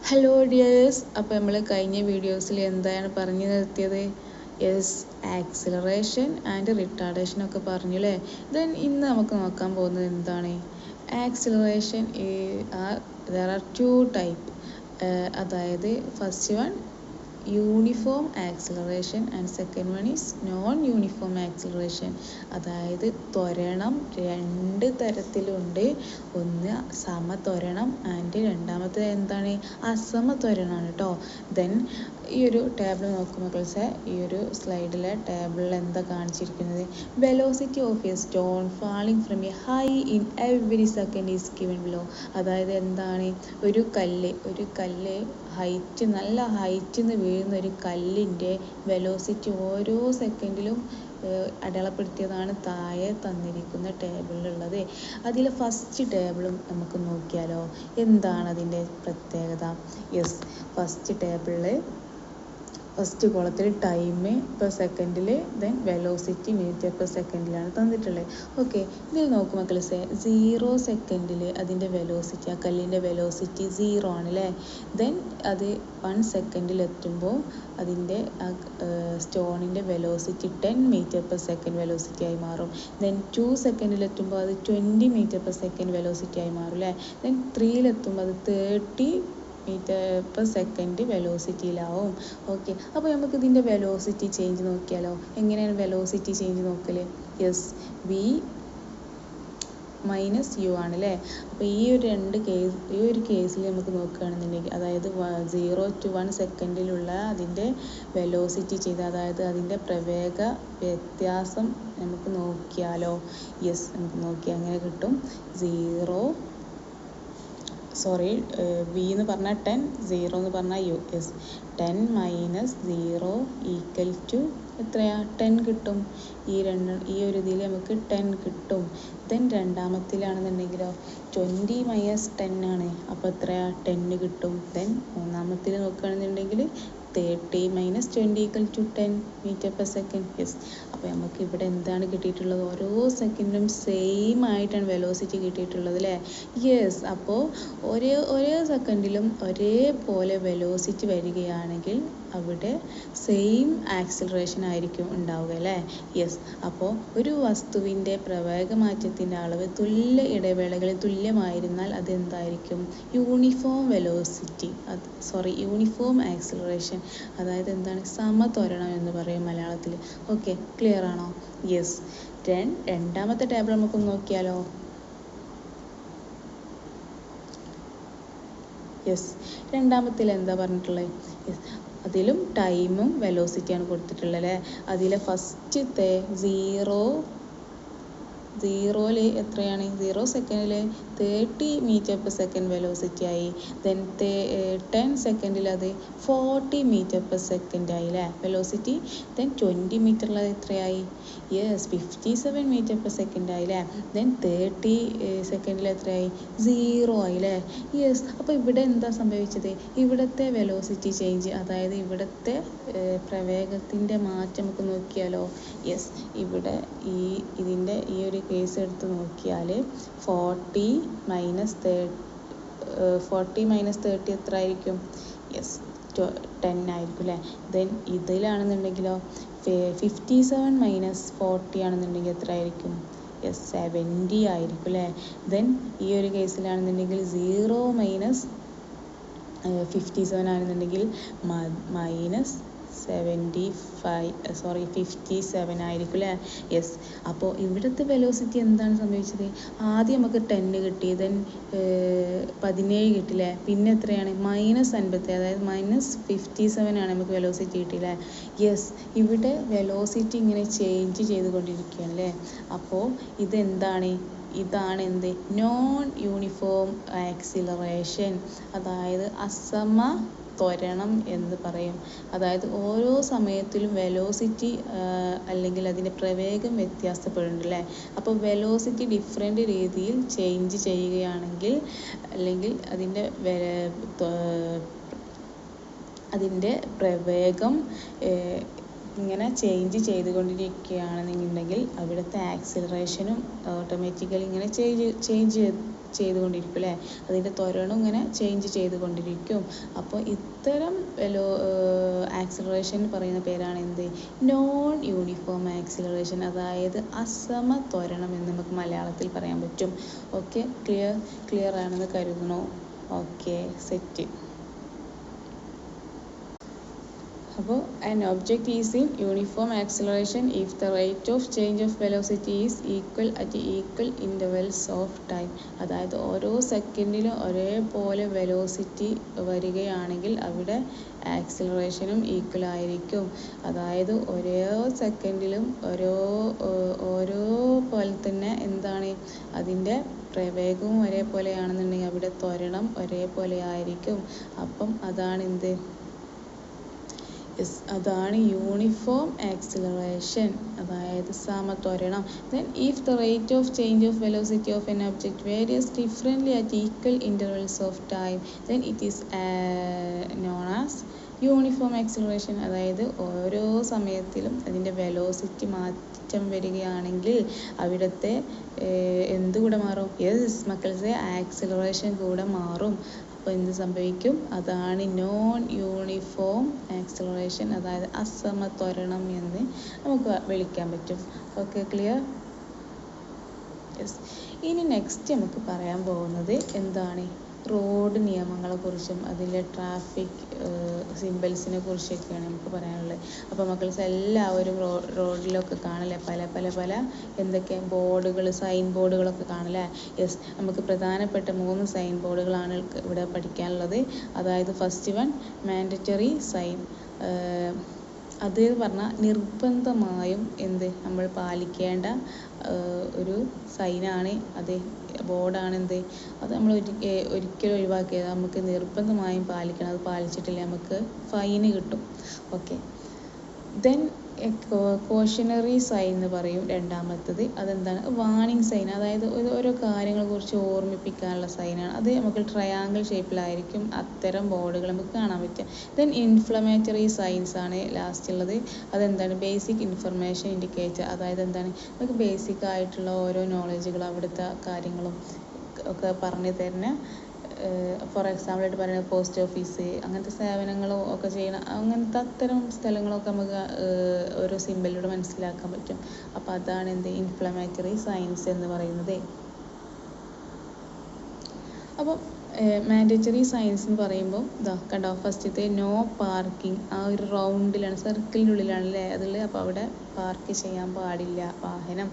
Hello dears, അപ്പോൾ നമ്മൾ കഴിഞ്ഞ വീഡിയോസിൽ എന്താണ് പറഞ്ഞു നിർത്തിയത്? യെസ്, ആക്സിലറേഷൻ ആൻഡ് റിട്ടാർഡേഷൻ ഒക്കെ പറഞ്ഞു അല്ലേ. ദെൻ ഇന്ന് നമുക്ക് നോക്കാൻ പോകുന്നത് എന്താണ്? Acceleration there are two type. അതായത് first one uniform acceleration and second one is non uniform acceleration. അതായത് ത്വരണം രണ്ട് തരത്തിലുണ്ട്. ഒന്ന് സമത്വരണം ആൻഡ് രണ്ടാമത്തെ എന്താണ്? അസമത്വരണമാണ് കേട്ടോ. ദെൻ ഈ ഒരു ടേബിൾ നോക്കുമ്പോൾ മക്കൾസെ, ഈ ഒരു സ്ലൈഡിലെ ടേബിളിൽ എന്താ കാണിച്ചിരിക്കുന്നത്? Velocity of A stone falling from A high in every second is given below. അതായത് എന്താണ്? ഒരു കല്ല് നല്ല ഹൈറ്റിൽ നിന്ന് വീഴുന്ന ഒരു കല്ലിൻ്റെ വെലോസിറ്റി ഓരോ സെക്കൻഡിലും അടയാളപ്പെടുത്തിയതാണ് താഴെ തന്നിരിക്കുന്ന ടേബിളിലുള്ളത്. അതിൽ ഫസ്റ്റ് ടേബിളും നമുക്ക് നോക്കിയാലോ, എന്താണ് അതിൻ്റെ പ്രത്യേകത? യെസ്, ഫസ്റ്റ് ടേബിളിൽ ഫസ്റ്റ് കോളത്തിൽ ടൈം പെർ സെക്കൻഡിൽ, ദെൻ വെലോസിറ്റി മീറ്റർ പെർ സെക്കൻഡിലാണ് തന്നിട്ടുള്ളത്. ഓക്കെ, ഇതിൽ നോക്കും മക്കളെ, 0 സെക്കൻഡിൽ അതിൻ്റെ വെലോസിറ്റി, ആ കല്ലിൻ്റെ വെലോസിറ്റി 0 ആണ് അല്ലേ. ദെൻ അത് 1 സെക്കൻഡിൽ എത്തുമ്പോൾ അതിൻ്റെ സ്റ്റോണിൻ്റെ velocity 10 metre per second velocity ആയി മാറും. ദെൻ 2 സെക്കൻഡിൽ എത്തുമ്പോൾ അത് 20 മീറ്റർ പെർ സെക്കൻഡ് വെലോസിറ്റി ആയി മാറും അല്ലേ. ദെൻ 3 എത്തുമ്പോൾ അത് 30 മീറ്റർ പെർ സെക്കൻഡ് വെലോസിറ്റിയിലാവും. ഓക്കെ, അപ്പോൾ നമുക്ക് ഇതിൻ്റെ വെലോസിറ്റി ചേഞ്ച് നോക്കിയാലോ. എങ്ങനെയാണ് വെലോസിറ്റി ചേഞ്ച് നോക്കൽ? യെസ്, വി മൈനസ് യു ആണല്ലേ. അപ്പോൾ ഈ ഒരു കേസിൽ നമുക്ക് നോക്കുകയാണെന്നുണ്ടെങ്കിൽ, അതായത് 0 to 1 സെക്കൻഡിലുള്ള അതിൻ്റെ വെലോസിറ്റി ചെയ്ത്, അതായത് അതിൻ്റെ പ്രവേഗ വ്യത്യാസം നമുക്ക് നോക്കിയാലോ. യെസ്, നമുക്ക് നോക്കിയാൽ അങ്ങനെ കിട്ടും. വി എന്ന് പറഞ്ഞാൽ 10, 0 എന്ന് പറഞ്ഞാൽ u. Yes, 10 minus 0 equal to എത്രയാ? 10 കിട്ടും. ഈ ഒരു ഇതിൽ നമുക്ക് 10 കിട്ടും. ദെൻ രണ്ടാമത്തിലാണെന്നുണ്ടെങ്കിലോ 20 മൈനസ് 10 ആണ്. അപ്പോൾ എത്രയാ? 10 കിട്ടും. ദെൻ മൂന്നാമത്തിൽ നോക്കുകയാണെന്നുണ്ടെങ്കിൽ 30 minus 20 equal to 10 metre per second. Yes, അപ്പോൾ നമുക്ക് ഇവിടെ എന്താണ് കിട്ടിയിട്ടുള്ളത്? ഓരോ സെക്കൻഡിലും സെയിം ആയിട്ടാണ് വെലോസിറ്റി കിട്ടിയിട്ടുള്ളത് അല്ലേ. യെസ്, അപ്പോൾ ഒരേ സെക്കൻഡിലും ഒരേപോലെ വെലോസിറ്റി വരികയാണെങ്കിൽ അവിടെ സെയിം ആക്സിലറേഷൻ ആയിരിക്കും ഉണ്ടാവുക അല്ലേ. യെസ്, അപ്പോൾ ഒരു വസ്തുവിൻ്റെ പ്രവേഗമാറ്റത്തിൻ്റെ അളവ് തുല്യ ഇടവേളകളിൽ തുല്യമായിരുന്നാൽ അതെന്തായിരിക്കും? Uniform acceleration. അതായത് എന്താണ്? സമത്വരണം എന്ന് പറയും മലയാളത്തിൽ. ഓക്കെ, ക്ലിയർ ആണോ? യെസ്, രണ്ടാമത്തെ ടേബിൾ നമുക്ക് നോക്കിയാലോ. യെസ്, രണ്ടാമത്തിൽ എന്താ പറഞ്ഞിട്ടുള്ളത്? യെസ്, അതിലും ടൈമും വെലോസിറ്റിയാണ് കൊടുത്തിട്ടുള്ളത് അല്ലേ. അതിലെ ഫസ്റ്റത്തെ 0 എത്രയാണ്? 0 സെക്കൻഡിൽ 30 മീറ്റർ പെർ സെക്കൻഡ് വെലോസിറ്റി ആയി. ദെൻ 10 സെക്കൻഡിൽ അത് 40 മീറ്റർ പെർ സെക്കൻഡ് ആയി അല്ലേ വെലോസിറ്റി. ദെൻ 20 മീറ്ററിൽ അത് എത്രയായി? യെസ്, 57 മീറ്റർ പെർ സെക്കൻഡ് ആയി അല്ലേ. ദെൻ 30 സെക്കൻഡിൽ എത്രയായി? 0 ആയി അല്ലേ. യെസ്, അപ്പോൾ ഇവിടെ എന്താ സംഭവിച്ചത്? ഇവിടുത്തെ വെലോസിറ്റി ചേഞ്ച്, അതായത് ഇവിടുത്തെ പ്രവേഗത്തിൻ്റെ മാറ്റം നമുക്ക് നോക്കിയാലോ. യെസ്, ഇവിടെ ഇതിൻ്റെ ഈ ഒരു കേസ് എടുത്ത് നോക്കിയാൽ 40 മൈനസ് 30 എത്ര ആയിരിക്കും? യെസ്, 10 ആയിരിക്കും അല്ലേ. ദെൻ ഇതിലാണെന്നുണ്ടെങ്കിലോ 57 മൈനസ് 40 ആണെന്നുണ്ടെങ്കിൽ എത്ര ആയിരിക്കും? യെസ്, 70 ആയിരിക്കും അല്ലേ. ദെൻ ഈ ഒരു കേസിലാണെന്നുണ്ടെങ്കിൽ 0 മൈനസ് 57 ആണെന്നുണ്ടെങ്കിൽ മൈനസ് 57 ആയിരിക്കും അല്ലേ. യെസ്, അപ്പോൾ ഇവിടുത്തെ വെലോസിറ്റി എന്താണ് സംഭവിച്ചത്? ആദ്യം നമുക്ക് 10 കിട്ടി, ദെൻ 17 കിട്ടില്ലേ. പിന്നെ എത്രയാണ്? -57, അതായത് -57 ആണ് നമുക്ക് വെലോസിറ്റി കിട്ടിയില്ലേ. യെസ്, ഇവിടെ വെലോസിറ്റി ഇങ്ങനെ ചേഞ്ച് ചെയ്തുകൊണ്ടിരിക്കുകയാണ് അല്ലേ. അപ്പോൾ ഇതാണ് എന്ത്? നോൺ യൂണിഫോം ആക്സിലറേഷൻ, അതായത് അസമത്വരണം എന്ന് പറയും. അതായത് ഓരോ സമയത്തിലും വെലോസിറ്റി അല്ലെങ്കിൽ അതിൻ്റെ പ്രവേഗം വ്യത്യാസപ്പെടുന്നുണ്ട് അല്ലേ. അപ്പോൾ വെലോസിറ്റി ഡിഫറെൻ്റ് രീതിയിൽ ചേഞ്ച് ചെയ്യുകയാണെങ്കിൽ, അല്ലെങ്കിൽ അതിൻ്റെ പ്രവേഗം ഇങ്ങനെ ചേഞ്ച് ചെയ്തുകൊണ്ടിരിക്കുകയാണെന്നുണ്ടെങ്കിൽ അവിടുത്തെ ആക്സിലറേഷനും ഓട്ടോമാറ്റിക്കലി ഇങ്ങനെ ചേഞ്ച് ചെയ്തുകൊണ്ടിരിക്കും അല്ലേ. അതിൻ്റെ ത്വരണം ഇങ്ങനെ ചേഞ്ച് ചെയ്തുകൊണ്ടിരിക്കും. അപ്പോൾ ഇത്തരം ആക്സിലറേഷൻ പറയുന്ന പേരാണ് എന്ത്? നോൺ യൂണിഫോം ആക്സിലറേഷൻ, അതായത് അസമ ത്വരണം എന്ന് നമുക്ക് മലയാളത്തിൽ പറയാൻ പറ്റും. ഓക്കെ, ക്ലിയർ ആണെന്ന് കരുതണോ? Okay, set. അപ്പോൾ an object is in uniform acceleration if the rate of change of velocity is equal at equal intervals of time. അതായത് ഓരോ സെക്കൻഡിലും ഒരേപോലെ വെലോസിറ്റി വരികയാണെങ്കിൽ അവിടെ ആക്സിലറേഷനും ഈക്വൽ ആയിരിക്കും. അതായത് ഓരോ സെക്കൻഡിലും ഓരോ പോലെ തന്നെ എന്താണ് അതിൻ്റെ പ്രവേഗവും ഒരേപോലെയാണെന്നുണ്ടെങ്കിൽ അവിടെ ത്വരണം ഒരേപോലെ ആയിരിക്കും. അപ്പം അതാണ് എന്ത്? അതാണ് യൂണിഫോം ആക്സിലറേഷൻ, അതായത് സമത്വരണം. Then if the rate of change of velocity of an object varies differently at equal intervals of time, then it is known as uniform acceleration. അതായത് ഓരോ സമയത്തിലും അതിൻ്റെ വെലോസിറ്റി മാറ്റം വരികയാണെങ്കിൽ അവിടുത്തെ എന്ത് കൂടെ മാറും? യെസ് മക്കൾസെ, ആക്സിലറേഷൻ കൂടെ മാറും. അപ്പോൾ എന്ത് സംഭവിക്കും? അതാണ് നോൺ യൂണിഫോം ആക്സിലറേഷൻ, അതായത് അസമത്വരണം എന്ന് നമുക്ക് വിളിക്കാൻ പറ്റും. Okay, clear? യെസ്. ഇനി നെക്സ്റ്റ് നമുക്ക് പറയാൻ പോകുന്നത് എന്താണ്? റോഡ് നിയമങ്ങളെ കുറിച്ചും അതിലെ ട്രാഫിക് സിമ്പിൾസിനെ കുറിച്ചൊക്കെയാണ് നമുക്ക് പറയാനുള്ളത്. അപ്പോൾ മക്കൾസ് എല്ലാവരും റോഡിലൊക്കെ കാണില്ലേ പല എന്തൊക്കെ ബോർഡുകൾ, സൈൻ ബോർഡുകളൊക്കെ കാണില്ലേ? യെസ്, നമുക്ക് പ്രധാനപ്പെട്ട 3 സൈൻ ബോർഡുകളാണ് ഇവിടെ പഠിക്കാനുള്ളത്. അതായത് ഫസ്റ്റ് വൺ മാൻഡറ്ററി സൈൻ. അത് പറഞ്ഞാൽ നിർബന്ധമായും നമ്മൾ പാലിക്കേണ്ട ഒരു സൈനാണ്, അത് ബോർഡാണ്. അത് നമ്മൾ ഒരിക്കലും ഒഴിവാക്കിയത്, നമുക്ക് നിർബന്ധമായും പാലിക്കണം. അത് പാലിച്ചിട്ടില്ല നമുക്ക് ഫൈന് കിട്ടും. ഓക്കെ, ദെൻ കോഷനറി സൈൻ എന്ന് പറയും രണ്ടാമത്തത്. അതെന്താണ്? വാണിംഗ് സൈൻ, അതായത് ഓരോ കാര്യങ്ങളെ കുറിച്ച് ഓർമ്മിപ്പിക്കാനുള്ള സൈനാണ്. അത് നമുക്ക് ട്രയാങ്കിൾ ഷേപ്പിലായിരിക്കും അത്തരം ബോർഡുകൾ നമുക്ക് കാണാൻ പറ്റുക. ദെൻ ഇൻഫ്ലമേറ്ററി സൈൻസ് ആണ് ലാസ്റ്റ് ഉള്ളത്. അതെന്താണ്? ബേസിക് ഇൻഫർമേഷൻ ഇൻഡിക്കേറ്റർ, അതായത് എന്താണ്? നമുക്ക് ബേസിക് ആയിട്ടുള്ള ഓരോ നോളജുകൾ അവിടുത്തെ കാര്യങ്ങളും ഒക്കെ പറഞ്ഞു തരുന്ന, ഫോർ എക്സാമ്പിൾ ആയിട്ട് പറയുന്നത് പോസ്റ്റ് ഓഫീസ്, അങ്ങനത്തെ സേവനങ്ങളും ഒക്കെ ചെയ്യണം. അങ്ങനത്തെ അത്തരം സ്ഥലങ്ങളൊക്കെ നമുക്ക് ഓരോ സിമ്പലിലൂടെ മനസ്സിലാക്കാൻ പറ്റും. അപ്പോൾ അതാണ് ഇൻഫ്ലമേറ്ററി സയൻസ് എന്ന് പറയുന്നത്. അപ്പം മാൻഡറ്ററി സയൻസ് എന്ന് പറയുമ്പോൾ കണ്ടോ, ഫസ്റ്റത്തെ നോ പാർക്കിംഗ്, ആ ഒരു റൗണ്ടിലാണ്, സർക്കിളിൻ്റെ ഉള്ളിലാണ് അല്ലേ അതുള്ളത്. അപ്പോൾ അവിടെ പാർക്ക് ചെയ്യാൻ പാടില്ല വാഹനം.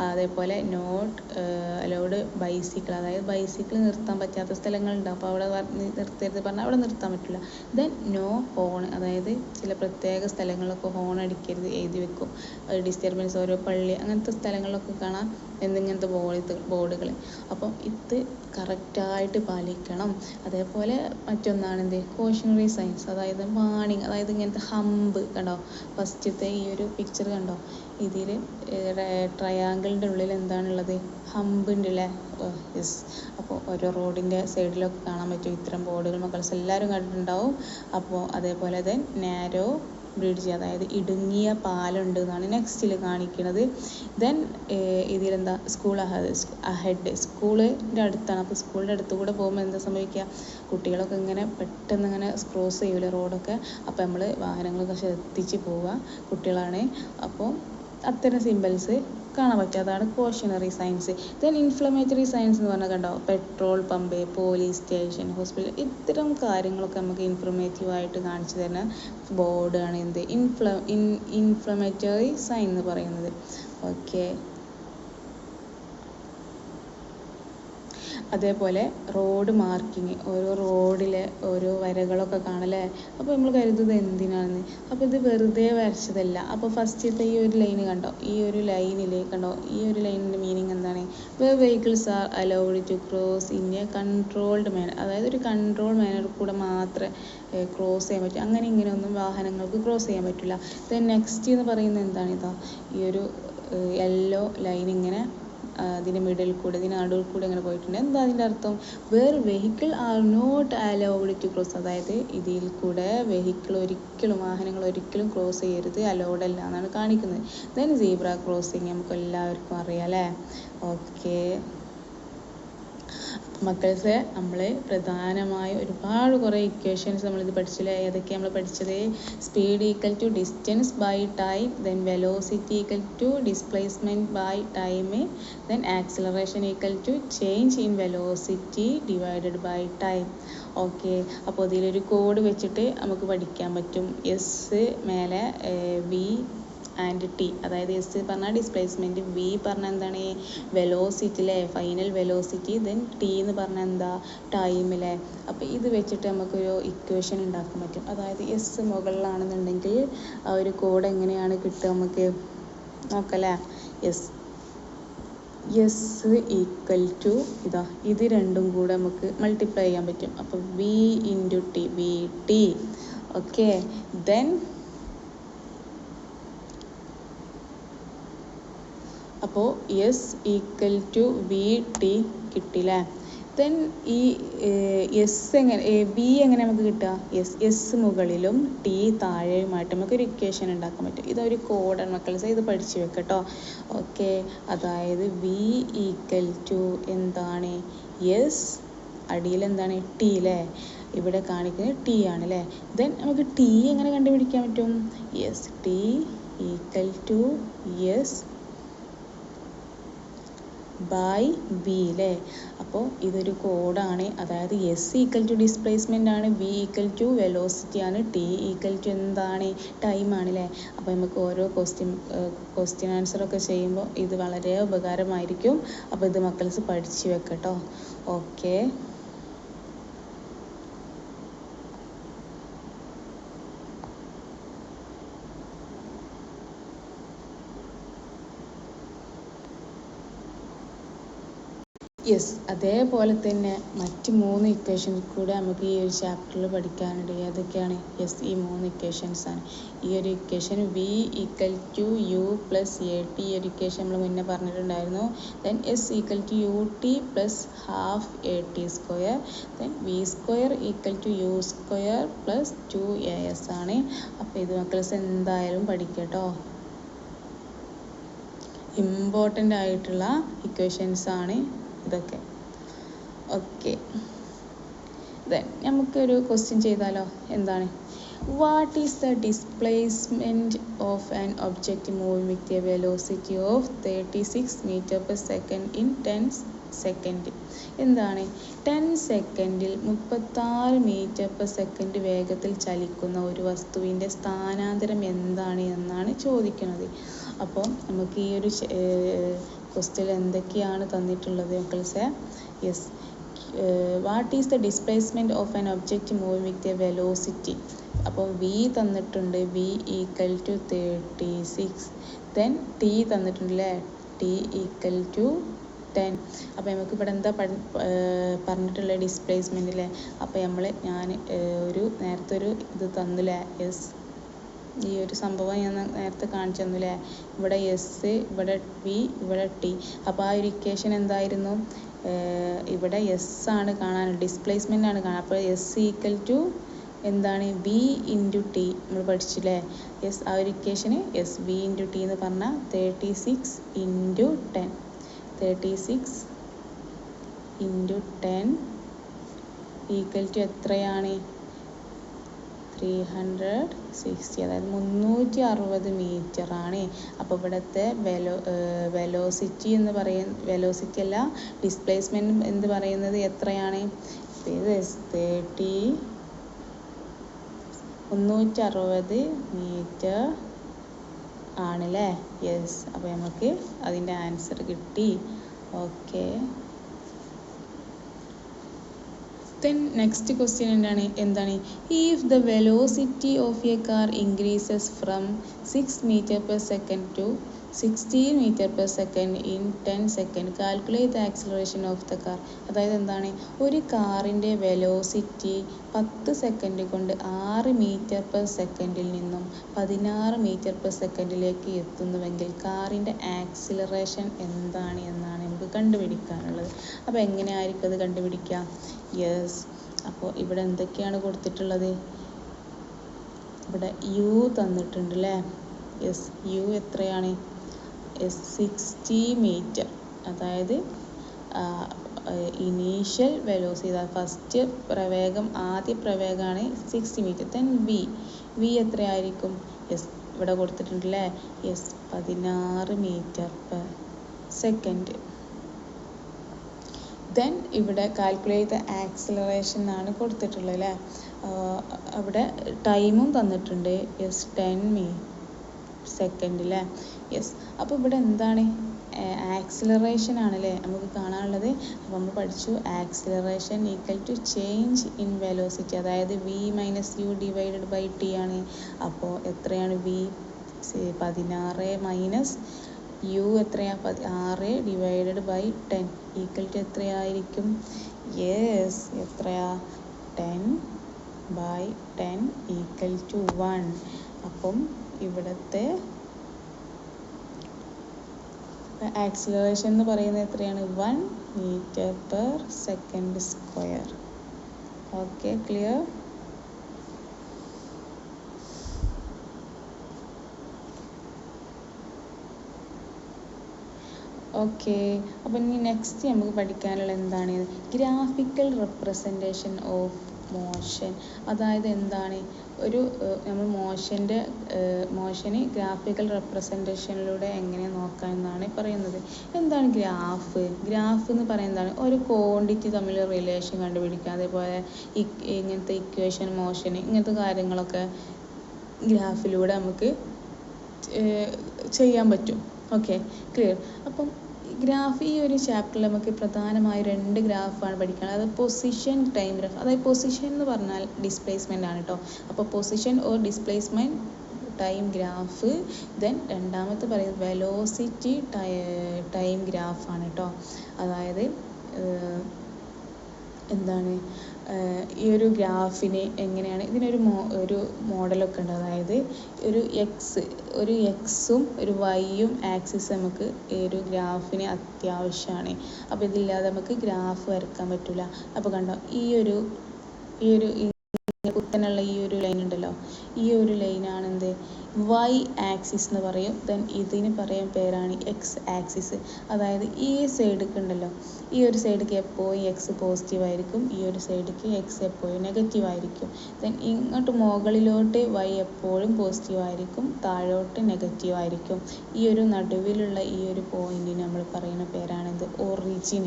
അതേപോലെ നോട്ട് അലൗഡ് ബൈസിക്കിൾ, അതായത് ബൈസിക്കിൾ നിർത്താൻ പറ്റാത്ത സ്ഥലങ്ങളുണ്ട്. അപ്പോൾ അവിടെ നിർത്തരുത് പറഞ്ഞാൽ അവിടെ നിർത്താൻ പറ്റില്ല. ദെൻ നോ ഹോൺ, അതായത് ചില പ്രത്യേക സ്ഥലങ്ങളിലൊക്കെ ഹോൺ അടിക്കരുത് എഴുതി വെക്കും. ഡിസ്റ്റർബൻസ്, ഓരോ പള്ളി അങ്ങനത്തെ സ്ഥലങ്ങളിലൊക്കെ കാണാം എന്നിങ്ങനത്തെ ബോർഡുകൾ. അപ്പം ഇത് കറക്റ്റായിട്ട് പാലിക്കണം. അതേപോലെ മറ്റൊന്നാണ് കോഷനറി സൈൻസ്, അതായത് വാണിംഗ്, അതായത് ഇങ്ങനത്തെ ഹമ്പ് കണ്ടോ, ഫസ്റ്റത്തെ ഈ ഒരു പിക്ചർ കണ്ടോ, ഇതിൽ ട്രയാങ്കിളിൻ്റെ ഉള്ളിൽ എന്താണുള്ളത്? ഹമ്പ് ഉണ്ട് അല്ലേ? യെസ്. അപ്പോൾ ഓരോ റോഡിൻ്റെ സൈഡിലൊക്കെ കാണാൻ പറ്റും ഇത്തരം ബോർഡുകൾ, മക്കൾസ് എല്ലാവരും കണ്ടിട്ടുണ്ടാവും. അപ്പോൾ അതേപോലെ നാരോ ബ്രിഡ്ജ്, അതായത് ഇടുങ്ങിയ പാലുണ്ട് എന്നാണ് നെക്സ്റ്റിൽ കാണിക്കുന്നത്. ദെൻ ഇതിലെന്താ? സ്കൂൾ അഹെഡ്, സ്കൂളിൻ്റെ അടുത്താണ്. അപ്പോൾ സ്കൂളിൻ്റെ അടുത്ത് കൂടെ പോകുമ്പോൾ എന്താ സംഭവിക്കുക? കുട്ടികളൊക്കെ ഇങ്ങനെ പെട്ടെന്ന് ഇങ്ങനെ ക്രോസ് ചെയ്യൂല റോഡൊക്കെ. അപ്പോൾ നമ്മൾ വാഹനങ്ങളൊക്കെ ശ്രദ്ധിച്ച് പോവുക, കുട്ടികളാണ്. അപ്പോൾ അത്തരം സിമ്പിൾസ് കാണാൻ പറ്റും, അതാണ് കോഷനറി സയൻസ്. ദെൻ ഇൻഫ്ലമേറ്ററി സയൻസ് എന്ന് പറഞ്ഞാൽ കണ്ടോ, petrol pump, police station, hospital, ഇത്തരം കാര്യങ്ങളൊക്കെ നമുക്ക് ഇൻഫർമേറ്റീവായിട്ട് കാണിച്ചു തരുന്ന ബോർഡാണ് ഇൻഫ്ലമേറ്ററി സൈൻ എന്ന് പറയുന്നത്. ഓക്കെ, അതേപോലെ റോഡ് മാർക്കിങ്, ഓരോ റോഡിലെ ഓരോ വരകളൊക്കെ കാണല്ലേ. അപ്പോൾ നമ്മൾ കരുതുന്നത് എന്തിനാണെന്ന്. അപ്പോൾ ഇത് വെറുതെ വരച്ചതല്ല. അപ്പോൾ ഫസ്റ്റത്തെ ഈ ഒരു ലൈന് കണ്ടോ, ഈ ഒരു ലൈനിൽ കണ്ടോ, ഈ ഒരു ലൈനിൻ്റെ മീനിങ് എന്താണ്? Vehicles are allowed to cross in a controlled manner, അതായത് ഒരു കൺട്രോൾ മാനർ കൂടെ മാത്രമേ ക്രോസ് ചെയ്യാൻ പറ്റൂ. അങ്ങനെ ഇങ്ങനെയൊന്നും വാഹനങ്ങൾക്ക് ക്രോസ് ചെയ്യാൻ പറ്റില്ല. ദെൻ നെക്സ്റ്റ് എന്ന് പറയുന്നത് എന്താണ്? ഈ ഒരു യെല്ലോ ലൈൻ ഇങ്ങനെ അതിൻ്റെ മിഡിൽ കൂടെ ഇതിൻ്റെ നടുവിൽ കൂടെ അങ്ങനെ പോയിട്ടുണ്ട്. എന്താ അതിൻ്റെ അർത്ഥം? Where vehicle are not allowed to cross, അതായത് ഇതിൽ കൂടെ വാഹനങ്ങൾ ഒരിക്കലും ക്രോസ് ചെയ്യരുത്, അലൗഡ് അല്ല എന്നാണ് കാണിക്കുന്നത്. ദെൻ സീബ്ര ക്രോസിങ് നമുക്ക് എല്ലാവർക്കും അറിയാം അല്ലേ? ഓക്കെ മക്കൾസ്, നമ്മൾ പ്രധാനമായ ഒരുപാട് കുറേ ഇക്വേഷൻസ് നമ്മളിത് പഠിച്ചില്ലേ? ഏതൊക്കെ നമ്മൾ പഠിച്ചത്? Speed equal to distance by time, then velocity equal to displacement by time, then acceleration equal to change in velocity divided by time. Okay, അപ്പോൾ ഇതിലൊരു കോഡ് വെച്ചിട്ട് നമുക്ക് പഠിക്കാൻ പറ്റും. എസ് മേലെ വി ആൻഡ് ടി, അതായത് എസ് പറഞ്ഞാൽ ഡിസ്പ്ലേസ്മെൻറ്റ്, വി പറഞ്ഞാൽ എന്താണ് വെലോസിറ്റിയിലെ ഫൈനൽ വെലോസിറ്റി, ദെൻ ടി എന്ന് പറഞ്ഞാൽ എന്താ ടൈമിലെ. അപ്പോൾ ഇത് വെച്ചിട്ട് നമുക്കൊരു ഇക്വേഷൻ ഉണ്ടാക്കാൻ പറ്റും. അതായത് എസ് മുകളിലാണെന്നുണ്ടെങ്കിൽ ആ ഒരു കോഡ് എങ്ങനെയാണ് കിട്ടുക നമുക്ക് നോക്കല്ലേ? എസ് ഈക്വൽ ടു ഇത് രണ്ടും കൂടെ നമുക്ക് മൾട്ടിപ്ലൈ ചെയ്യാൻ പറ്റും. അപ്പോൾ V into T, V T. Okay, then അപ്പോൾ S equal to V T കിട്ടില്ലേ? ദെൻ ഈ വി എങ്ങനെ നമുക്ക് കിട്ടുക? എസ് മുകളിലും ടി താഴെയുമായിട്ട് നമുക്കൊരു ഇക്വേഷൻ ഉണ്ടാക്കാൻ പറ്റും. ഇതൊരു കോഡാണ് മക്കൾസ്, ഇത് പഠിച്ചു വെക്കട്ടോ. ഓക്കെ, അതായത് വി ഈക്വൽ ടു എന്താണ്? എസ് അടിയിൽ എന്താണ്? ടി അല്ലേ? ഇവിടെ കാണിക്കുന്നത് ടി ആണ് അല്ലേ? ദെൻ നമുക്ക് ടി എങ്ങനെ കണ്ടുപിടിക്കാൻ പറ്റും? S t equal to s by v അല്ലേ? അപ്പോൾ ഇതൊരു കോഡാണ്. അതായത് എസ് ഈക്വൽ ടു ഡിസ്പ്ലേസ്മെൻ്റ് ആണ്, വി ഈക്വൽ ടു വെലോസിറ്റി ആണ്, ടി ഈക്വൽ ടു എന്താണ്? ടൈം ആണ് അല്ലേ? അപ്പോൾ നമുക്ക് ഓരോ ക്വസ്റ്റ്യൻ ആൻസറൊക്കെ ചെയ്യുമ്പോൾ ഇത് വളരെ ഉപകാരമായിരിക്കും. അപ്പോൾ ഇത് മക്കൾസ് പഠിച്ചു വെക്കട്ടോ. ഓക്കെ, യെസ്, അതേപോലെ തന്നെ മറ്റ് 3 ഇക്വേഷൻസ് കൂടെ നമുക്ക് ഈ ഒരു ചാപ്റ്ററിൽ പഠിക്കാനുണ്ട്. ഏതൊക്കെയാണ്? യെസ്, ഈ 3 ഇക്വേഷൻസ് ആണ്. ഈ ഒരു equation v equal to u plus a t, ഈ ഒരു ഇക്വേഷൻ നമ്മൾ മുന്നേ പറഞ്ഞിട്ടുണ്ടായിരുന്നു. Then s equal to u t plus half a t square, then v square equal to u square plus 2as ആണ്. അപ്പോൾ ഇത് മക്കൾസ് എന്തായാലും പഠിക്കട്ടോ. ഇമ്പോർട്ടൻ്റ് ആയിട്ടുള്ള ഇക്വേഷൻസ് ആണ് ഇതൊക്കെ. ഓക്കെ, ദെൻ നമുക്കൊരു ക്വസ്റ്റ്യൻ ചെയ്താലോ? എന്താണ്? What is the displacement of an object moving with a velocity of 36 metre per second in 10 second? എന്താണ്? 10 സെക്കൻഡിൽ 36 മീറ്റർ പെർ സെക്കൻഡ് വേഗത്തിൽ ചലിക്കുന്ന ഒരു വസ്തുവിൻ്റെ സ്ഥാനാന്തരം എന്താണ് എന്നാണ് ചോദിക്കുന്നത്. അപ്പോൾ നമുക്ക് ഈ ഒരു ക്വസ്റ്റ്യൻ എന്തൊക്കെയാണ് തന്നിട്ടുള്ളത് മക്കൾസെ? Yes, what is the displacement of an object moving with a velocity. അപ്പോൾ വി തന്നിട്ടുണ്ട്, V equal to 36. Then T തന്നിട്ടുണ്ടല്ലേ, ടി ഈക്വൽ ടു 10. അപ്പോൾ നമുക്ക് ഇവിടെ എന്താ പറഞ്ഞിട്ടുള്ള ഡിസ്പ്ലേസ്മെൻ്റ് അല്ലേ? അപ്പോൾ ഞാൻ നേരത്തെ ഒരു ഇത് തന്നില്ലേ? യെസ്, ഈ ഒരു സംഭവം ഞാൻ നേരത്തെ കാണിച്ചു തന്നില്ലേ? ഇവിടെ എസ്, ഇവിടെ വി, ഇവിടെ ടി. അപ്പോൾ ആ ഒരു ഇക്വേഷൻ എന്തായിരുന്നു? ഇവിടെ എസ് ആണ് കാണാൻ, ഡിസ്പ്ലേസ്മെൻ്റ് ആണ് കാണാൻ. അപ്പോൾ എസ് ഈക്വൽ ടു എന്താണ്? വി ഇൻറ്റു ടി നമ്മൾ പഠിച്ചില്ലേ? യെസ്, ആ ഒരു ഇക്വേഷന് എസ് വി ഇൻറ്റു ടി എന്ന് പറഞ്ഞാൽ 36 ഇൻറ്റു 10, 36 ഇൻറ്റു 10 ഈക്വൽ ടു എത്രയാണ്? 360, അതായത് 360 മീറ്റർ ആണ്. അപ്പോൾ ഇവിടുത്തെ വെലോസിറ്റി എന്ന് വെലോസിറ്റി അല്ല, ഡിസ്പ്ലേസ്മെൻറ്റ് എന്ന് പറയുന്നത് എത്രയാണ്? 360 മീറ്റർ ആണല്ലേ? യെസ്, അപ്പോൾ നമുക്ക് അതിൻ്റെ ആൻസർ കിട്ടി. ഓക്കെ, ദെൻ നെക്സ്റ്റ് ക്വസ്റ്റ്യൻ എന്താണ്? If the velocity of a car increases from 6 metre per second to 16 meter per second in 10 seconds. Calculate the acceleration of the car. അതായത് എന്താണ്, ഒരു കാറിൻ്റെ വെലോസിറ്റി 10 സെക്കൻഡ് കൊണ്ട് 6 മീറ്റർ പെർ സെക്കൻഡിൽ നിന്നും 16 metre per സെക്കൻഡിലേക്ക് എത്തുന്നുവെങ്കിൽ കാറിൻ്റെ acceleration എന്താണ് എന്നാണ് നമുക്ക് കണ്ടുപിടിക്കാനുള്ളത്. അപ്പോൾ എങ്ങനെയായിരിക്കും അത് കണ്ടുപിടിക്കുക? യെസ്, അപ്പോൾ ഇവിടെ എന്തൊക്കെയാണ് കൊടുത്തിട്ടുള്ളത്? ഇവിടെ യു തന്നിട്ടുണ്ട് അല്ലേ? യെസ്, യു എത്രയാണ്? 60 മീറ്റർ, അതായത് ഇനീഷ്യൽ വെലോസിറ്റി, ഫസ്റ്റ് പ്രവേഗം, ആദ്യ പ്രവേഗമാണ് 60 മീറ്റർ. ദെൻ വി എത്രയായിരിക്കും? യെസ്, ഇവിടെ കൊടുത്തിട്ടുണ്ടല്ലേ? Yes, 16 metre per second. Then ഇവിടെ കാൽക്കുലേറ്റ് ദ ആക്സിലറേഷൻ ആണ് കൊടുത്തിട്ടുള്ളത് അല്ലേ? അവിടെ ടൈമും തന്നിട്ടുണ്ട്. യെസ്, 10 സെക്കൻഡ് അല്ലേ? യെസ്, അപ്പോൾ ഇവിടെ എന്താണ്? ആക്സിലറേഷൻ ആണല്ലേ നമുക്ക് കാണാനുള്ളത്. അപ്പോൾ നമ്മൾ പഠിച്ചു acceleration equal to change in velocity, അതായത് V minus U divided by T ആണ്. അപ്പോൾ എത്രയാണ് വി? 16 മൈനസ് യു എത്രയാണ്? 6 ഡിവൈഡഡ് ബൈ 10 ഈക്വൽ ടു എത്രയായിരിക്കും? യെസ്, എത്രയാ? 10/10 ഈക്വൽ ടു 1. അപ്പം ഇവിടുത്തെ ആക്സിലറേഷൻ എന്ന് പറയുന്നത് എത്രയാണ്? 1 metre per second square. Okay, clear? Okay, അപ്പം ഇനി നെക്സ്റ്റ് നമുക്ക് പഠിക്കാനുള്ള എന്താണ്? Graphical representation of motion. അതായത് എന്താണ്, ഒരു നമ്മൾ മോഷന് ഗ്രാഫിക്കൽ റെപ്രസെൻറ്റേഷനിലൂടെ എങ്ങനെ നോക്കാം എന്നാണ് പറയുന്നത്. എന്താണ് ഗ്രാഫ്? ഗ്രാഫ് എന്ന് പറയുന്നതാണ് ഒരു ക്വാണ്ടിറ്റി തമ്മിൽ റിലേഷൻ കണ്ടുപിടിക്കുക, അതേപോലെ ഇങ്ങനത്തെ ഇക്വേഷൻ, മോഷൻ, ഇങ്ങനത്തെ കാര്യങ്ങളൊക്കെ ഗ്രാഫിലൂടെ നമുക്ക് ചെയ്യാൻ പറ്റും. Okay, clear? അപ്പം ഗ്രാഫ്, ഈ ഒരു ചാപ്റ്ററിൽ നമുക്ക് പ്രധാനമായി 2 ഗ്രാഫാണ് പഠിക്കുന്നത്. അത് പൊസിഷൻ, ടൈം ഗ്രാഫ്. അതായത് പൊസിഷൻ എന്ന് പറഞ്ഞാൽ ഡിസ്പ്ലേസ്മെൻ്റ് ആണ് കേട്ടോ. അപ്പോൾ position or displacement time graph. Then രണ്ടാമത്തെ പറയുന്നത് വെലോസിറ്റി ടൈം ഗ്രാഫാണ് കേട്ടോ. അതായത് എന്താണ്, ഈ ഒരു ഗ്രാഫിന് എങ്ങനെയാണ്, ഇതിനൊരു ഒരു മോഡലൊക്കെ ഉണ്ട്. അതായത് ഒരു എക്സും ഒരു വൈയും ആക്സിസ് നമുക്ക് ഈ ഒരു ഗ്രാഫിന് അത്യാവശ്യമാണ്. അപ്പോൾ ഇതില്ലാതെ നമുക്ക് ഗ്രാഫ് വരയ്ക്കാൻ പറ്റില്ല. അപ്പോൾ കണ്ടോ, ഈ ഒരു കുത്തനുള്ള ഈ ഒരു ലൈൻ ഉണ്ടല്ലോ, ഈ ഒരു ലൈനാണ് എന്ത്? വൈ ആക്സിസ് എന്ന് പറയും. ദെൻ ഇതിന് പറയാൻ പേരാണ് എക്സ് ആക്സിസ്. അതായത് ഈ സൈഡിലേക്ക് ഉണ്ടല്ലോ, ഈ ഒരു സൈഡിലേക്ക് എപ്പോഴും എക്സ് പോസിറ്റീവ് ആയിരിക്കും, ഈ ഒരു സൈഡിലേക്ക് എക്സ് എപ്പോഴും നെഗറ്റീവ് ആയിരിക്കും. ദെൻ ഇങ്ങോട്ട് മുകളിലോട്ട് വൈ എപ്പോഴും പോസിറ്റീവ് ആയിരിക്കും, താഴോട്ട് നെഗറ്റീവ് ആയിരിക്കും. ഈ ഒരു നടുവിലുള്ള ഈ ഒരു പോയിന്റിന് നമ്മൾ പറയുന്ന പേരാണ് എന്ത്? ഒറിജിൻ.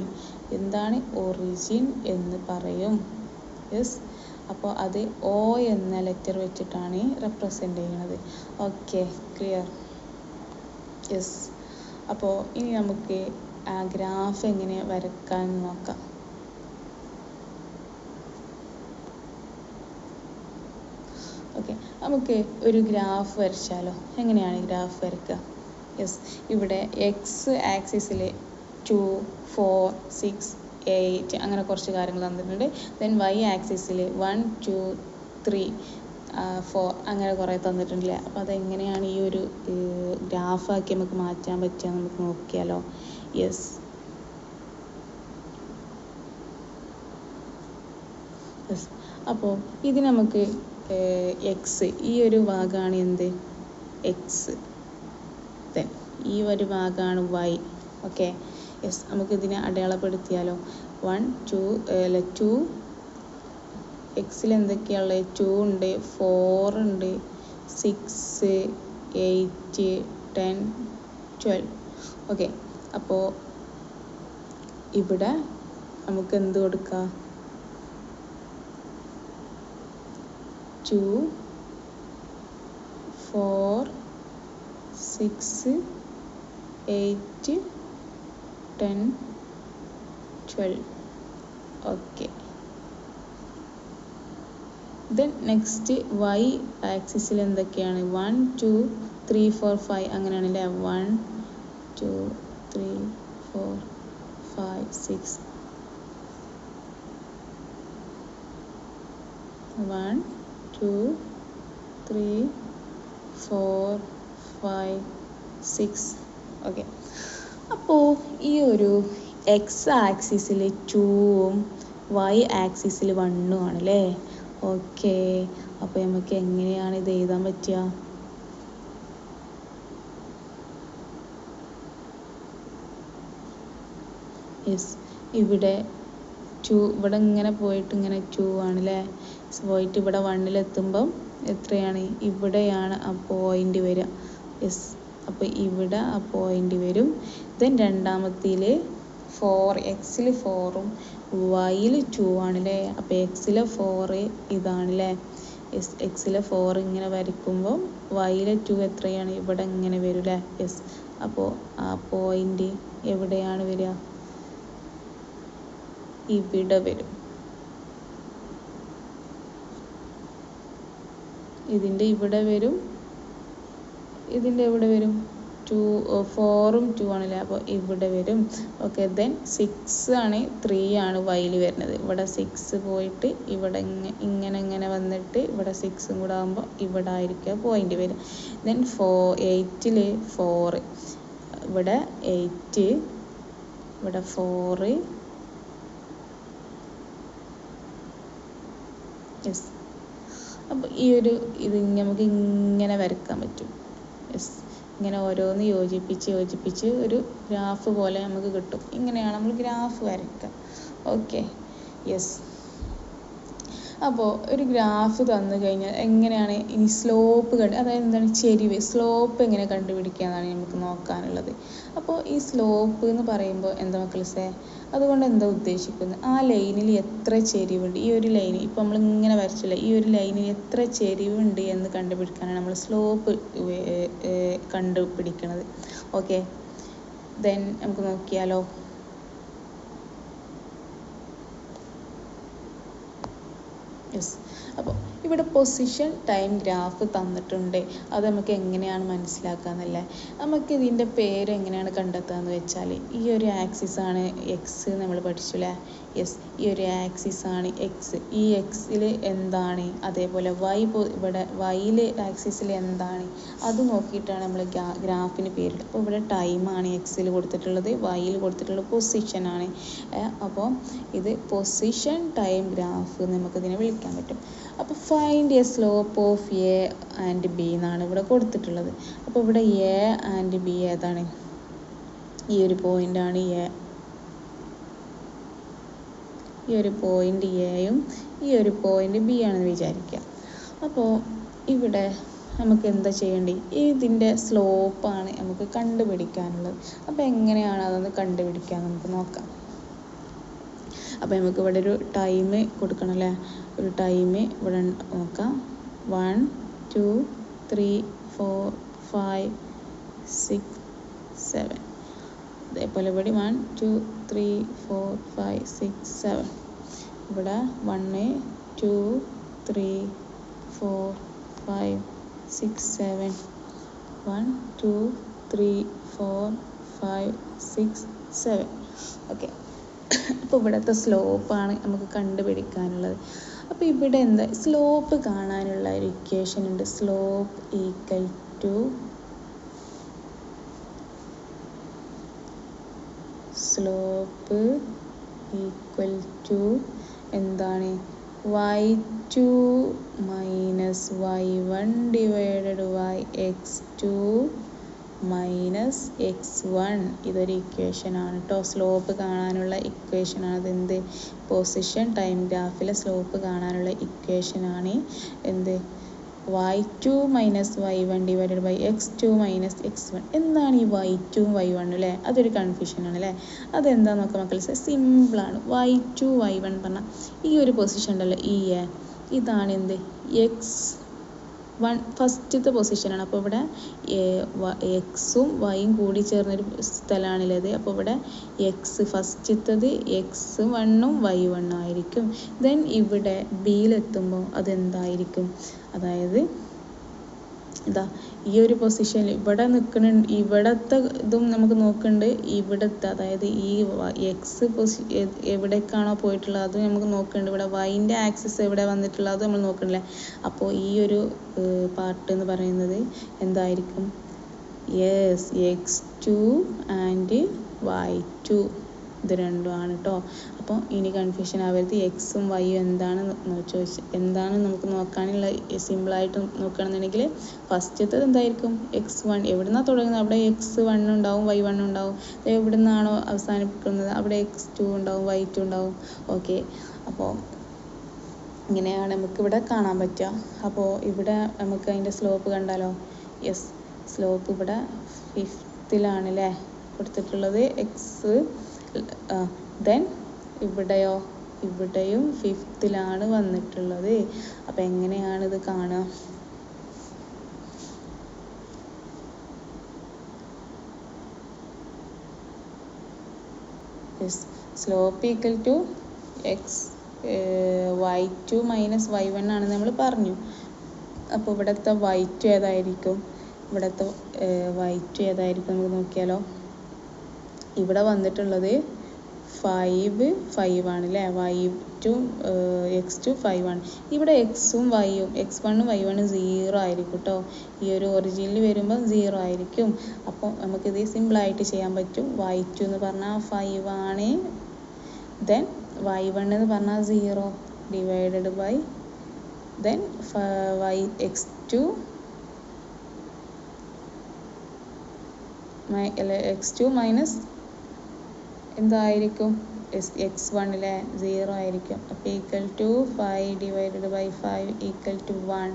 എന്താണ്? ഒറിജിൻ എന്ന് പറയും. യെസ്, അപ്പോൾ അത് ഒ എന്ന ലെറ്റർ വെച്ചിട്ടാണ് റെപ്രസെൻ്റ് ചെയ്യുന്നത്. Okay, clear? യെസ്, അപ്പോൾ ഇനി നമുക്ക് ആ ഗ്രാഫ് എങ്ങനെ വരക്കാൻ നോക്കാം. ഓക്കെ, നമുക്ക് ഒരു ഗ്രാഫ് വരച്ചാലോ? എങ്ങനെയാണ് ഗ്രാഫ് വരയ്ക്കുക? യെസ്, ഇവിടെ എക്സ് ആക്സിസിൽ 2, 4, 6, 8 അങ്ങനെ കുറച്ച് കാര്യങ്ങൾ തന്നിട്ടുണ്ട്. ദെൻ വൈ ആക്സിസിൽ 1, 2, 3, 4 അങ്ങനെ കുറേ തന്നിട്ടുണ്ടല്ലേ. അപ്പോൾ അതെങ്ങനെയാണ് ഈ ഒരു ഗ്രാഫാക്കി നമുക്ക് മാറ്റാൻ പറ്റുക നമുക്ക് നോക്കിയാലോ? യെസ്, അപ്പോൾ ഇത് നമുക്ക് എക്സ്, ഈ ഒരു ഭാഗമാണ് എന്ത്? എക്സ്. ദെൻ ഈ ഒരു ഭാഗമാണ് വൈ. ഓക്കെ, യെസ്, നമുക്കിതിനെ അടയാളപ്പെടുത്തിയാലോ? 1, 2 എക്സിൽ എന്തൊക്കെയാണുള്ളത്? 2 ഉണ്ട്, 4 ഉണ്ട്, 6, 8, 10, 12. ഓക്കെ, അപ്പോൾ ഇവിടെ നമുക്ക് എന്ത് കൊടുക്കാം? 2, 4, 6, 8, 10, 12. ഓക്കെ, ദെൻ നെക്സ്റ്റ് വൈ ആക്സിസിൽ എന്തൊക്കെയാണ്? 1, 2, 3, 4, 5 അങ്ങനെയാണല്ലേ. 1, 2 3 4 5 6 1 2 3 4 5 6 ഓക്കെ. അപ്പോൾ ഈ ഒരു എക്സ് ആക്സിസിൽ 2ഉം വൈ ആക്സിസിൽ 1ഉം ആണല്ലേ. ഓക്കെ, അപ്പോൾ നമുക്ക് എങ്ങനെയാണ് ഇത് എഴുതാൻ പറ്റുക? യെസ്, ഇവിടെ 2 ഇവിടെ ഇങ്ങനെ പോയിട്ട് ഇങ്ങനെ 2 ആണല്ലേ. പോയിട്ട് ഇവിടെ 1-ലെത്തുമ്പം എത്രയാണ്? ഇവിടെയാണ് ആ പോയിന്റ് വരിക. യെസ്, അപ്പോൾ ഇവിടെ ആ പോയിന്റ് വരും. ദെൻ രണ്ടാമത്തേൽ 4, എക്സിൽ 4ഉം വൈയിൽ 2 ആണല്ലേ. അപ്പോൾ എക്സിലെ 4 ഇതാണല്ലേ. യെസ്, എക്സിലെ 4 ഇങ്ങനെ വരയ്ക്കുമ്പോൾ വൈയിലെ 2 എത്രയാണ്? ഇവിടെ ഇങ്ങനെ വരും അല്ലേ. യെസ്, അപ്പോൾ ആ പോയിന്റ് എവിടെയാണ് വരിക? ഇവിടെ വരും. ഇതിൻ്റെ ഇവിടെ വരും, ഇതിൻ്റെ എവിടെ വരും? 4ഉം 2 ആണല്ലേ. അപ്പോൾ ഇവിടെ വരും. ഓക്കെ, ദെൻ 6 ആണ് 3 ആണ് വൈയിൽ വരുന്നത്. ഇവിടെ 6 പോയിട്ട് ഇവിടെ ഇങ്ങനെ വന്നിട്ട് ഇവിടെ 6ഉം കൂടെ ആകുമ്പോൾ ഇവിടെ ആയിരിക്കും പോയിന്റ് വരും. ദെൻ 8-ൽ 4, ഇവിടെ 8, ഇവിടെ 4. യെസ്, അപ്പോൾ ഈ ഒരു ഇത് നമുക്ക് ഇങ്ങനെ വരയ്ക്കാൻ പറ്റും. യെസ്, ഇങ്ങനെ ഓരോന്ന് യോജിപ്പിച്ച് ഒരു ഗ്രാഫ് പോലെ നമുക്ക് കിട്ടും. ഇങ്ങനെയാണ് നമ്മൾ ഗ്രാഫ് വരയ്ക്കുക. Okay, yes. അപ്പോൾ ഒരു ഗ്രാഫ് തന്നു കഴിഞ്ഞാൽ എങ്ങനെയാണ് ഇനി സ്ലോപ്പ് അതായത് എന്താണ് ചെരിവ്, സ്ലോപ്പ് എങ്ങനെ കണ്ടുപിടിക്കുക എന്നാണ് നമുക്ക് നോക്കാനുള്ളത്. അപ്പോൾ ഈ സ്ലോപ്പ് എന്ന് പറയുമ്പോൾ എന്താ മക്കളെ, അതുകൊണ്ട് എന്താ ഉദ്ദേശിക്കുന്നത്? ആ ലൈനിൽ എത്ര ചെരിവുണ്ട്, ഈ ഒരു ലൈനിൽ ഇപ്പോൾ നമ്മൾ ഇങ്ങനെ വരച്ചില്ല, ഈ ഒരു ലൈനിൽ എത്ര ചെരിവുണ്ട് എന്ന് കണ്ടുപിടിക്കാനാണ് നമ്മൾ സ്ലോപ്പ് കണ്ടുപിടിക്കുന്നത്. ഓക്കെ, ദെൻ നമുക്ക് നോക്കിയാലോ. യെസ്, അപ്പോൾ ഇവിടെ പൊസിഷൻ ടൈം ഗ്രാഫ് തന്നിട്ടുണ്ട്. അത് നമുക്ക് എങ്ങനെയാണ് മനസ്സിലാക്കാന്നല്ലേ. നമുക്ക് ഇതിൻ്റെ പേര് എങ്ങനെയാണ് കണ്ടെത്തുകയെന്ന് വെച്ചാൽ, ഈ ഒരു ആക്സിസാണ് എക്സ് നമ്മൾ പഠിച്ചില്ലേ. യെസ്, ഈ ഒരു ആക്സിസാണ് എക്സ്. ഈ എക്സിൽ എന്താണ്, അതേപോലെ ഇവിടെ വൈയിൽ ആക്സിസിൽ എന്താണ്, അത് നോക്കിയിട്ടാണ് നമ്മൾ ഗ്രാഫിന് പേരിടുക. അപ്പോൾ ഇവിടെ ടൈമാണ് എക്സിൽ കൊടുത്തിട്ടുള്ളത്, വൈയിൽ കൊടുത്തിട്ടുള്ളത് പൊസിഷനാണ്. അപ്പോൾ ഇത് പൊസിഷൻ ടൈം ഗ്രാഫ് നമുക്കിതിനെ വിളിക്കാൻ പറ്റും. അപ്പോൾ find A slope of A and B എന്നാണ് ഇവിടെ കൊടുത്തിട്ടുള്ളത്. അപ്പോൾ ഇവിടെ എ ആൻഡ് ബി ഏതാണ്? ഈ ഒരു പോയിൻ്റാണ് എ. ഈ ഒരു പോയിൻ്റ് എയും ഈ ഒരു പോയിൻ്റ് ബി ആണെന്ന് വിചാരിക്കുക. അപ്പോൾ ഇവിടെ നമുക്ക് എന്താ ചെയ്യേണ്ടി? ഇതിൻ്റെ സ്ലോപ്പാണ് നമുക്ക് കണ്ടുപിടിക്കാനുള്ളത്. അപ്പോൾ എങ്ങനെയാണ് അതൊന്ന് കണ്ടുപിടിക്കാൻ നമുക്ക് നോക്കാം. അപ്പോൾ നമുക്ക് ഇവിടെ ഒരു ടൈം കൊടുക്കണം അല്ലേ. ഒരു ടൈം ഇവിടെ നോക്കാം. 1 2 3 4 5 6 7. അതേപോലെ ഇവിടെ 1 2 3 4 5 6 7. ഇവിടെ 1 2 3 4 5 6 7. 1 2 3 4 5 6 7. ഓക്കെ, അപ്പോൾ ഇവിടുത്തെ സ്ലോപ്പാണ് നമുക്ക് കണ്ടുപിടിക്കാനുള്ളത്. അപ്പോൾ ഇവിടെ എന്താ സ്ലോപ്പ് കാണാനുള്ള ഒരു ഇക്വേഷൻ ഉണ്ട്. സ്ലോപ്പ് ഈക്വൽ ടു എന്താണ്? y2 minus y1 divided by x2 minus x1. ഇതൊരു ഇക്വേഷനാണ് കേട്ടോ. സ്ലോപ്പ് കാണാനുള്ള ഇക്വേഷനാണ്. അതെന്ത്? പൊസിഷൻ ടൈം ഗ്രാഫിലെ സ്ലോപ്പ് കാണാനുള്ള ഇക്വേഷനാണ് എന്ത്? y2 minus y1 divided by x2 minus x1. എന്താണ് ഈ y2 y1 അല്ലേ? അതൊരു കൺഫ്യൂഷനാണ് അല്ലേ. അതെന്താന്ന് നോക്കാം മക്കളെ. സിമ്പിളാണ്. y2 y1 പറഞ്ഞാൽ ഈ ഒരു പൊസിഷൻ ഉണ്ടല്ലോ, ഈ ഇതാണ് എന്ത്? x1 ഫസ്റ്റത്തെ പൊസിഷനാണ്. അപ്പോൾ ഇവിടെ എക്സും വൈയും കൂടി ചേർന്നൊരു സ്ഥലമാണുള്ളത്. അപ്പോൾ ഇവിടെ എക്സ് ഫസ്റ്റത്തത് x1ഉം y1 ആയിരിക്കും. ദെൻ ഇവിടെ ബിയിലെത്തുമ്പോൾ അതെന്തായിരിക്കും? അതായത് ഇതാ ഈ ഒരു പൊസിഷനിൽ ഇവിടെ നിൽക്കുന്നുണ്ട്, ഇവിടത്തെ ഇതും നമുക്ക് നോക്കുന്നുണ്ട്, ഇവിടത്തെ അതായത് ഈ എക്സ് എവിടേക്കാണോ പോയിട്ടുള്ളത് അതും നമുക്ക് നോക്കുന്നുണ്ട്, ഇവിടെ വൈൻ്റെ ആക്സിസ് എവിടെ വന്നിട്ടുള്ളത് അത് നമ്മൾ നോക്കണില്ലേ. അപ്പോൾ ഈ ഒരു പാർട്ട് എന്ന് പറയുന്നത് എന്തായിരിക്കും? യെസ്, x2 ആൻഡ് y2 ഇത് രണ്ടുമാണ് കേട്ടോ. അപ്പോൾ ഇനി കൺഫ്യൂഷൻ ആവരുത്. എക്സും വൈയും എന്താണ് നമുക്ക് നോക്കാനുള്ള സിമ്പിളായിട്ട് നോക്കുകയാണെന്നുണ്ടെങ്കിൽ ഫസ്റ്റത്തത് എന്തായിരിക്കും? x1 എവിടുന്നാണ് തുടങ്ങുന്നത് അവിടെ x1 ഉണ്ടാവും y1 ഉണ്ടാവും. എവിടെ നിന്നാണോ അവസാനിപ്പിക്കുന്നത് അവിടെ x2 ഉണ്ടാവും y2 ഉണ്ടാവും. ഓക്കെ, അപ്പോൾ ഇങ്ങനെയാണ് നമുക്കിവിടെ കാണാൻ പറ്റുക. അപ്പോൾ ഇവിടെ നമുക്ക് അതിൻ്റെ സ്ലോപ്പ് കണ്ടാലോ? യെസ്, സ്ലോപ്പ് ഇവിടെ 5th അല്ലേ കൊടുത്തിട്ടുള്ളത് എക്സ്. ദെൻ ഇവിടെയോ? ഇവിടെയും 5th വന്നിട്ടുള്ളത്. അപ്പം എങ്ങനെയാണിത് കാണുക? Yes, slope equal to x y2 minus y1 ആണെന്ന് നമ്മൾ പറഞ്ഞു. അപ്പോൾ ഇവിടുത്തെ y2 ഏതായിരിക്കും? ഇവിടുത്തെ y2 ഏതായിരിക്കും നമുക്ക് നോക്കിയാലോ? ഇവിടെ വന്നിട്ടുള്ളത് 5 ആണല്ലേ. x2 5 ആണ്. ഇവിടെ എക്സും വൈയും x1 y1 0 ആയിരിക്കും കേട്ടോ. ഈ ഒരു ഒറിജിനിൽ വരുമ്പോൾ 0 ആയിരിക്കും. അപ്പോൾ നമുക്കിത് സിമ്പിളായിട്ട് ചെയ്യാൻ പറ്റും. y2 എന്ന് പറഞ്ഞാൽ 5 ആണ്. ദെൻ y1 എന്ന് പറഞ്ഞാൽ 0 divided by then x2 minus എന്തായിരിക്കും? x1 അല്ലേ 0 ആയിരിക്കും. അപ്പോൾ equal to 5 divided by 5 equal to 1.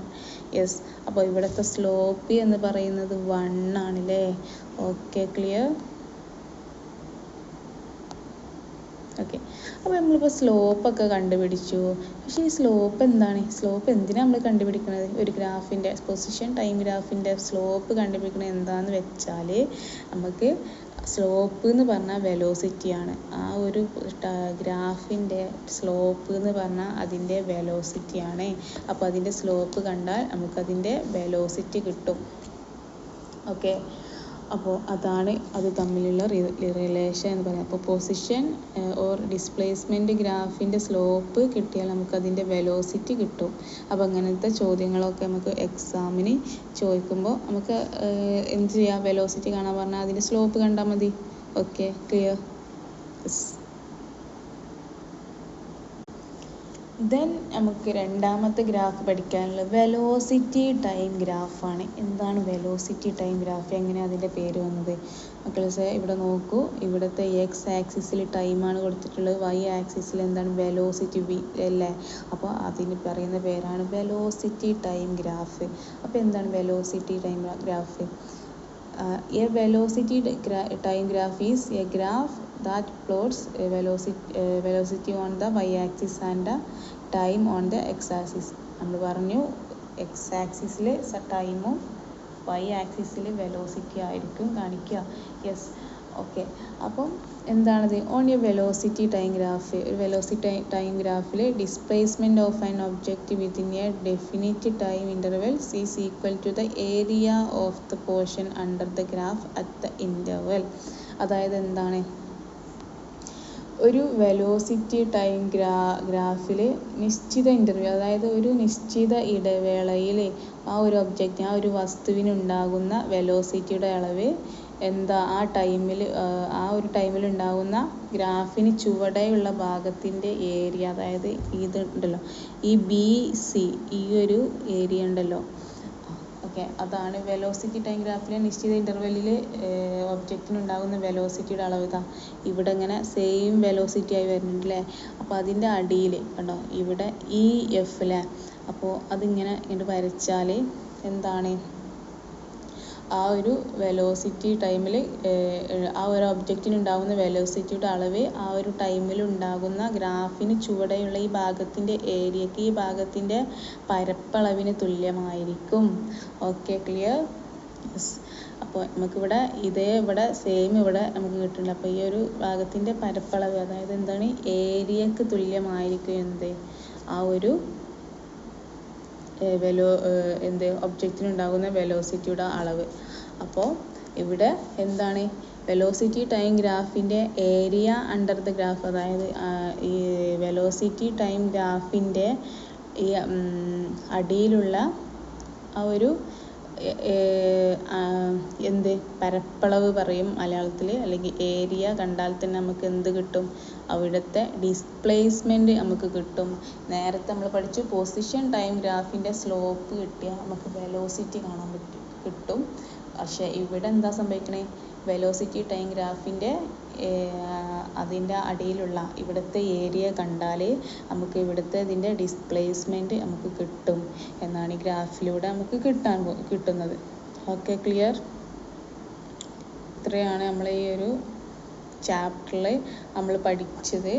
Yes, അപ്പോൾ ഇവിടുത്തെ സ്ലോപ്പ് എന്ന് പറയുന്നത് 1 ആണല്ലേ. Okay, clear? ഓക്കെ, അപ്പോൾ നമ്മളിപ്പോൾ സ്ലോപ്പൊക്കെ കണ്ടുപിടിച്ചു. പക്ഷേ ഈ സ്ലോപ്പ് എന്താണ്? സ്ലോപ്പ് എന്തിനാണ് നമ്മൾ കണ്ടുപിടിക്കുന്നത്? ഒരു ഗ്രാഫിൻ്റെ പൊസിഷൻ ടൈം ഗ്രാഫിൻ്റെ സ്ലോപ്പ് കണ്ടുപിടിക്കുന്നത് എന്താണെന്ന് വെച്ചാൽ നമുക്ക് സ്ലോപ്പ് എന്ന് പറഞ്ഞാൽ വെലോസിറ്റിയാണ്. ആ ഒരു ഗ്രാഫിൻ്റെ സ്ലോപ്പ് എന്ന് പറഞ്ഞാൽ അതിൻ്റെ വെലോസിറ്റിയാണ്. അപ്പോൾ അതിൻ്റെ സ്ലോപ്പ് കണ്ടാൽ നമുക്കതിൻ്റെ വെലോസിറ്റി കിട്ടും. ഓക്കെ, അപ്പോൾ അതാണ് അത് തമ്മിലുള്ള റിലേഷൻ എന്ന് പറയുന്നത്. അപ്പോൾ പൊസിഷൻ ഓർ ഡിസ്പ്ലേസ്മെൻറ്റ് ഗ്രാഫിൻ്റെ സ്ലോപ്പ് കിട്ടിയാൽ നമുക്കതിൻ്റെ വെലോസിറ്റി കിട്ടും. അപ്പോൾ അങ്ങനത്തെ ചോദ്യങ്ങളൊക്കെ നമുക്ക് എക്സാമിന് ചോദിക്കുമ്പോൾ നമുക്ക് എന്ത് ചെയ്യാം? വെലോസിറ്റി കാണാൻ പറഞ്ഞാൽ അതിൻ്റെ സ്ലോപ്പ് കണ്ടാൽ മതി. Okay, clear? ദെൻ നമുക്ക് രണ്ടാമത്തെ ഗ്രാഫ് പഠിക്കാനുള്ളത് വെലോസിറ്റി ടൈം ഗ്രാഫാണ്. എന്താണ് വെലോസിറ്റി ടൈം ഗ്രാഫ്? എങ്ങനെയാണ് അതിൻ്റെ പേര് വന്നത്? മക്കളെ ഇവിടെ നോക്കൂ, ഇവിടുത്തെ എക്സ് ആക്സിസിൽ ടൈമാണ് കൊടുത്തിട്ടുള്ളത്, വൈ ആക്സിസിൽ എന്താണ്? വെലോസിറ്റി വി അല്ലേ. അപ്പോൾ അതിന് പറയുന്ന പേരാണ് വെലോസിറ്റി ടൈം ഗ്രാഫ്. അപ്പോൾ എന്താണ് velocity time graph? A velocity time graph is a graph that plots a velocity on the y-axis and the time on the x-axis. നമ്മൾ പറഞ്ഞു x-axisൽ ടൈമും y-axisൽ വെലോസിറ്റി ആയിരിക്കും കാണിക്കുക. Yes, okay. അപ്പം എന്താണത്? On a velocity time graph, ഒരു velocity time ഗ്രാഫിൽ displacement of an object within a definite time intervals is equal to the area of the portion under the graph at the interval. അതായത് എന്താണ്? ഒരു velocity time ഗ്രാഫിൽ നിശ്ചിത interval, അതായത് ഒരു നിശ്ചിത ഇടവേളയിൽ ആ ഒരു ഒബ്ജക്റ്റ്, ആ ഒരു വസ്തുവിനുണ്ടാകുന്ന വെലോസിറ്റിയുടെ അളവ് എന്താ? ആ ഒരു ടൈമിൽ ഉണ്ടാകുന്ന ഗ്രാഫിന് ചുവടെയുള്ള ഭാഗത്തിൻ്റെ ഏരിയ, അതായത് ഇത് ഉണ്ടല്ലോ, ഈ BC, ഈ ഒരു ഏരിയ ഉണ്ടല്ലോ. ഓക്കെ, അതാണ് വെലോസിറ്റി ടൈം ഗ്രാഫിലെ നിശ്ചിത ഇൻ്റർവെല്ലിൽ ഒബ്ജക്റ്റിനുണ്ടാകുന്ന വെലോസിറ്റിയുടെ അളവ്. ഇതാ ഇവിടെ ഇങ്ങനെ സെയിം വെലോസിറ്റി ആയി വരുന്നുണ്ടല്ലേ. അപ്പോൾ അതിൻ്റെ അടിയിൽ കണ്ടോ ഇവിടെ EF അല്ലേ. അപ്പോൾ അതിങ്ങനെ ഇങ്ങോട്ട് വരച്ചാൽ എന്താണ്? ആ ഒരു വെലോസിറ്റി ടൈമിൽ ആ ഒരു ഒബ്ജക്റ്റിനുണ്ടാകുന്ന വെലോസിറ്റിയുടെ അളവ് ആ ഒരു ടൈമിൽ ഉണ്ടാകുന്ന ഗ്രാഫിന് ചുവടെയുള്ള ഈ ഭാഗത്തിൻ്റെ ഏരിയക്ക് ഈ ഭാഗത്തിൻ്റെ പരപ്പളവിന് തുല്യമായിരിക്കും. Okay, clear? യെസ്. അപ്പോൾ നമുക്കിവിടെ ഇവിടെ സെയിം ഇവിടെ നമുക്ക് കിട്ടുന്നുണ്ട്. അപ്പോൾ ഈ ഒരു ഭാഗത്തിൻ്റെ പരപ്പളവ്, അതായത് എന്താണ്? ഏരിയക്ക് തുല്യമായിരിക്കും എന്ത്? ആ ഒരു ഒബ്ജക്റ്റിനുണ്ടാകുന്ന വെലോസിറ്റിയുടെ അളവ്. അപ്പോൾ ഇവിടെ എന്താണ് വെലോസിറ്റി ടൈം ഗ്രാഫിൻ്റെ ഏരിയ അണ്ടർ ദ ഗ്രാഫ്, അതായത് ഈ വെലോസിറ്റി ടൈം ഗ്രാഫിൻ്റെ ഈ അടിയിലുള്ള ആ ഒരു പരപ്പളവ് പറയും മലയാളത്തിൽ, അല്ലെങ്കിൽ ഏരിയ കണ്ടാൽ തന്നെ നമുക്ക് എന്ത് കിട്ടും, അവിടുത്തെ ഡിസ്പ്ലേസ്മെൻറ്റ് നമുക്ക് കിട്ടും. നേരത്തെ നമ്മൾ പഠിച്ചു പൊസിഷൻ ടൈം ഗ്രാഫിൻ്റെ സ്ലോപ്പ് കിട്ടിയാൽ നമുക്ക് വെലോസിറ്റി കാണാൻ കിട്ടും. പക്ഷേ ഇവിടെ എന്താ സംഭവിക്കണേ, വെലോസിറ്റി ടൈം ഗ്രാഫിൻ്റെ അതിൻ്റെ അടിയിലുള്ള ഇവിടുത്തെ ഏരിയ കണ്ടാൽ നമുക്ക് ഇവിടുത്തെ ഇതിൻ്റെ ഡിസ്പ്ലേസ്മെൻറ്റ് നമുക്ക് കിട്ടും എന്നാണ് ഈ ഗ്രാഫിലൂടെ നമുക്ക് കിട്ടുന്നത്. Okay, clear? ഇത്രയാണ് നമ്മൾ ഈ ഒരു ചാപ്റ്ററിൽ നമ്മൾ പഠിച്ചത്.